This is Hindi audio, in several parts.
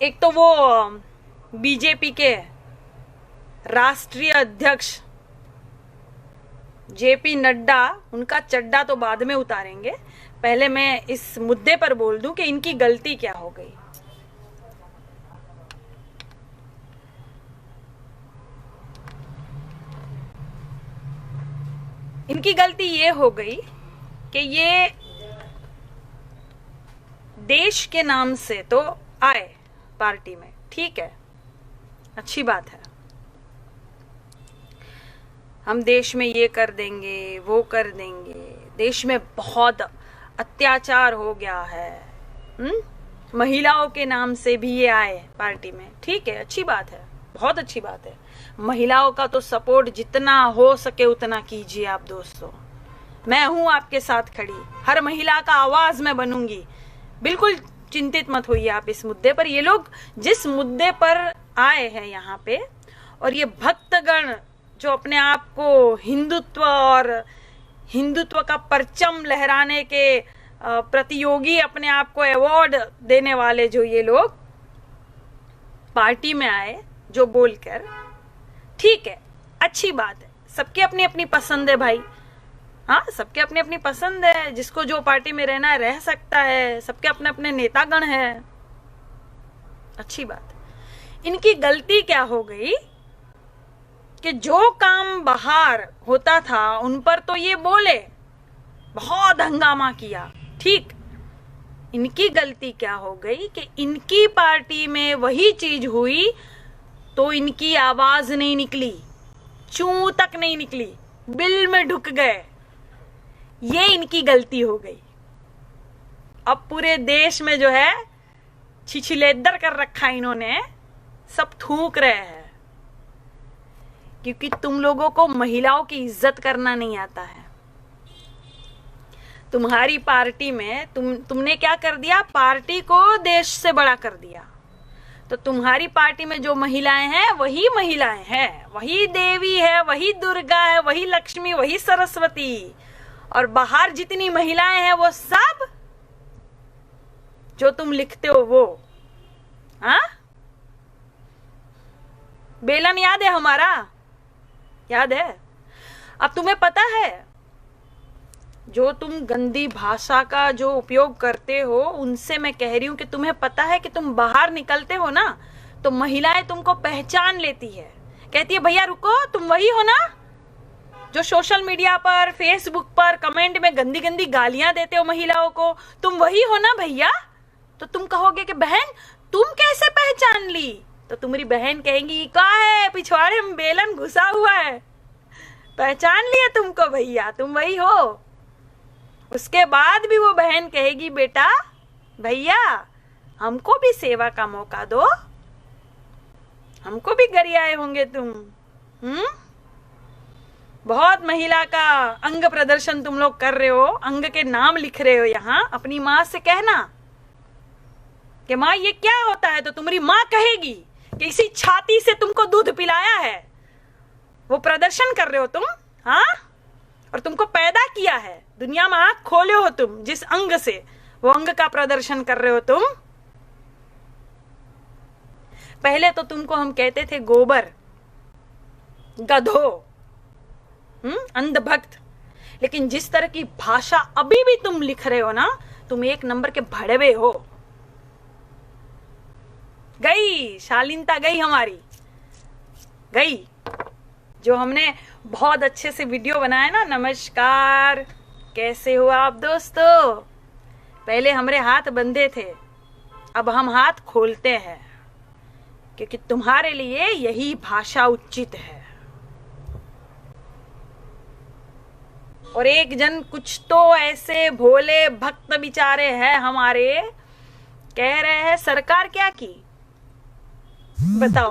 एक तो वो बीजेपी के राष्ट्रीय अध्यक्ष जेपी नड्डा, उनका चड्डा तो बाद में उतारेंगे, पहले मैं इस मुद्दे पर बोल दूं कि इनकी गलती क्या हो गई। इनकी गलती ये हो गई कि ये देश के नाम से तो आए पार्टी में, ठीक है, अच्छी बात है, हम देश में ये कर देंगे वो कर देंगे, देश में बहुत अत्याचार हो गया है, महिलाओं के नाम से भी ये आए पार्टी में, ठीक है, अच्छी बात है, बहुत अच्छी बात है। महिलाओं का तो सपोर्ट जितना हो सके उतना कीजिए आप दोस्तों, मैं हूं आपके साथ खड़ी, हर महिला का आवाज मैं बनूंगी, बिल्कुल चिंतित मत होइए आप इस मुद्दे पर। ये लोग जिस मुद्दे पर आए हैं यहाँ पे, और ये भक्तगण जो अपने आप को हिंदुत्व और हिंदुत्व का परचम लहराने के प्रतियोगी अपने आप को अवार्ड देने वाले जो ये लोग पार्टी में आए जो बोलकर, ठीक है, अच्छी बात है, सबकी अपनी अपनी पसंद है भाई, हाँ, सबके अपनी अपनी पसंद है, जिसको जो पार्टी में रहना है रह सकता है, सबके अपने अपने नेतागण है, अच्छी बात है। इनकी गलती क्या हो गई कि जो काम बाहर होता था उन पर तो ये बोले, बहुत हंगामा किया, ठीक, इनकी गलती क्या हो गई कि इनकी पार्टी में वही चीज हुई तो इनकी आवाज नहीं निकली, चूं तक नहीं निकली, बिल में ढुक गए, ये इनकी गलती हो गई। अब पूरे देश में जो है छिछिलेदर कर रखा इन्होंने, सब थूक रहे हैं, क्योंकि तुम लोगों को महिलाओं की इज्जत करना नहीं आता है। तुम्हारी पार्टी में तुमने क्या कर दिया, पार्टी को देश से बड़ा कर दिया, तो तुम्हारी पार्टी में जो महिलाएं हैं वही महिलाएं हैं, वही देवी है, वही दुर्गा है, वही लक्ष्मी, वही सरस्वती, और बाहर जितनी महिलाएं हैं वो सब जो तुम लिखते हो वो, हाँ, बेलन याद है हमारा, याद है। अब तुम्हें पता है जो तुम गंदी भाषा का जो उपयोग करते हो, उनसे मैं कह रही हूं कि तुम्हें पता है कि तुम बाहर निकलते हो ना तो महिलाएं तुमको पहचान लेती है, कहती है भैया रुको, तुम वही हो ना जो सोशल मीडिया पर, फेसबुक पर कमेंट में गंदी गंदी गालियां देते हो महिलाओं को, तुम वही हो ना भैया। तो तुम कहोगे कि बहन तुम कैसे पहचान ली, तो तुम्हारी बहन कहेंगी क्या है पिछवाड़े में बेलन घुसा हुआ है, पहचान लिया तुमको भैया, तुम वही हो। उसके बाद भी वो बहन कहेगी बेटा भैया हमको भी सेवा का मौका दो, हमको भी गरियाए होंगे तुम, बहुत महिला का अंग प्रदर्शन तुम लोग कर रहे हो, अंग के नाम लिख रहे हो यहाँ, अपनी माँ से कहना कि माँ ये क्या होता है, तो तुम्हारी माँ कहेगी कि इसी छाती से तुमको दूध पिलाया है, वो प्रदर्शन कर रहे हो तुम, हाँ, और तुमको पैदा किया है, दुनिया में आंख खोले हो तुम जिस अंग से, वो अंग का प्रदर्शन कर रहे हो तुम। पहले तो तुमको हम कहते थे गोबर, गधो, अंधभक्त, लेकिन जिस तरह की भाषा अभी भी तुम लिख रहे हो ना, तुम एक नंबर के भड़वे हो। गई शालीनता, गई हमारी, गई जो हमने बहुत अच्छे से वीडियो बनाया ना, नमस्कार कैसे हो आप दोस्तों, पहले हमारे हाथ बंधे थे, अब हम हाथ खोलते हैं, क्योंकि तुम्हारे लिए यही भाषा उचित है। और एक जन कुछ तो ऐसे भोले भक्त बिचारे हैं हमारे, कह रहे हैं सरकार क्या की, बताओ,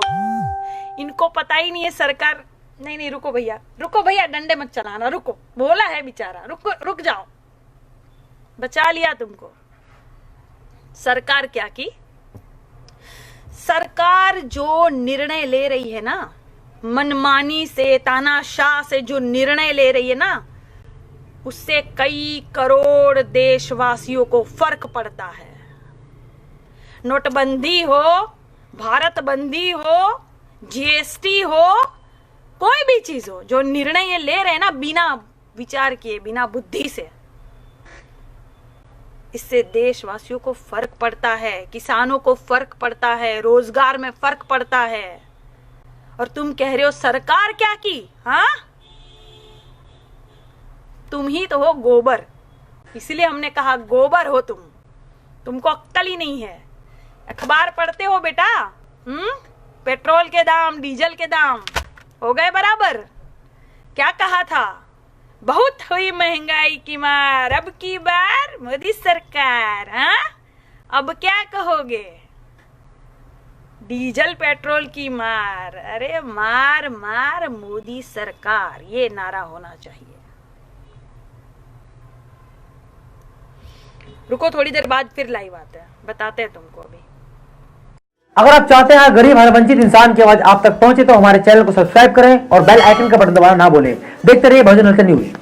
इनको पता ही नहीं है सरकार, नहीं रुको भैया डंडे मत चलाना, रुको, भोला है बेचारा, रुक जाओ, बचा लिया तुमको। सरकार क्या की, सरकार जो निर्णय ले रही है ना, मनमानी से, तानाशाह से जो निर्णय ले रही है ना, उससे कई करोड़ देशवासियों को फर्क पड़ता है। नोटबंदी हो भारत बंदी हो, जीएसटी हो, कोई भी चीज हो, जो निर्णय ये ले रहे हैं ना बिना विचार किए, बिना बुद्धि से, इससे देशवासियों को फर्क पड़ता है, किसानों को फर्क पड़ता है, रोजगार में फर्क पड़ता है। और तुम कह रहे हो सरकार क्या की? हाँ, तुम ही तो हो गोबर, इसलिए हमने कहा गोबर हो तुम, तुमको अक्ल ही नहीं है। अखबार पढ़ते हो बेटा? पेट्रोल के दाम, डीजल के दाम हो गए बराबर। क्या कहा था? बहुत हुई महंगाई की मार, अब की बार मोदी सरकार। हाँ, अब क्या कहोगे? डीजल पेट्रोल की मार, अरे मार मार मोदी सरकार, ये नारा होना चाहिए। रुको, थोड़ी देर बाद फिर लाइव आते हैं, बताते हैं तुमको अभी। अगर आप चाहते हैं गरीब हर वंचित इंसान की आवाज आप तक पहुंचे तो हमारे चैनल को सब्सक्राइब करें और बेल आइकन का बटन दबाना ना भूलें। देखते रहिए बहुजन हलचल न्यूज।